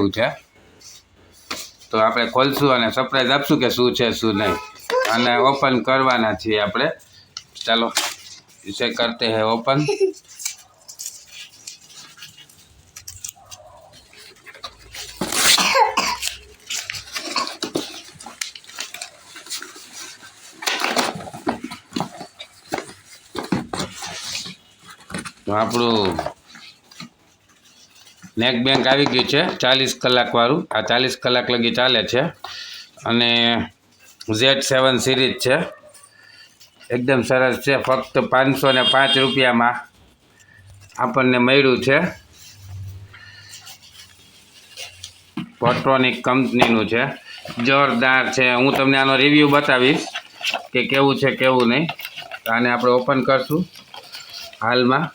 આવ્યું છે, તો આપણે ખોલશું અને સરપ્રાઈઝ આપશું કે શું છે શું નહીં, અને ઓપન કરવાના છીએ આપણે। ચાલો इसे करते हैं ओपन। तो આપણું નેક બેંક આવી ગયું છે 40 કલાકવાળું। આ 40 કલાક લગી ચાલે છે અને Z7 સિરીઝ છે, એકદમ સરસ છે। ફક્ત 505 રૂપિયામાં આપણને મળ્યું છે। પોટ્રોનિક કંપનીનું છે, જોરદાર છે। હું તમને આનો રિવ્યૂ બતાવીશ કે કેવું છે કેવું નહીં। આને આપણે ઓપન કરશું। હાલમાં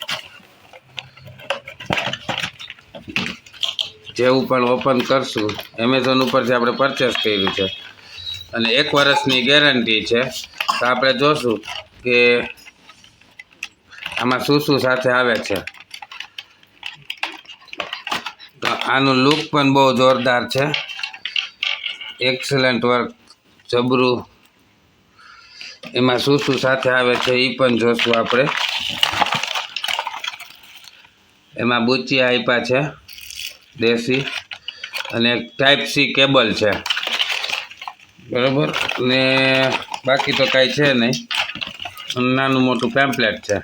જેવું પણ ઓપન કરશું, એમેઝોન ઉપરથી આપણે પરચેસ કર્યું છે અને 1 વર્ષની ગેરંટી છે। તો આપણે જોશું કે આમાં શું શું સાથે આવે છે। તો આનું લુક પણ બહુ જોરદાર છે, એક્સલન્ટ વર્ક, જબરું। એમાં શું શું સાથે આવે છે એ પણ જોશું આપણે। એમાં બુચિયા આપ્યા છે દેશી, અને ટાઈપ સી કેબલ છે, બરાબર। ને બાકી તો કાંઈ છે નહીં, નાનું મોટું પેમ્પલેટ છે।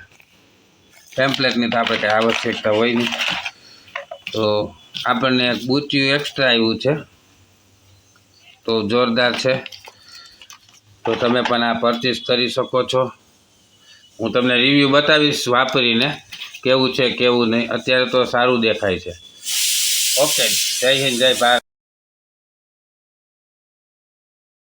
પેમ્પલેટની તો આપણે કાંઈ આવશ્યકતા હોય નહીં। તો આપણને એક બુચિયું એક્સ્ટ્રા આવ્યું છે, તો જોરદાર છે। તો તમે પણ આ પરચેસ કરી શકો છો। હું તમને રિવ્યૂ બતાવીશ વાપરીને કેવું છે કેવું નહીં। અત્યારે તો સારું દેખાય છે। ઓકે, જય હિન્દ, જય ભારત।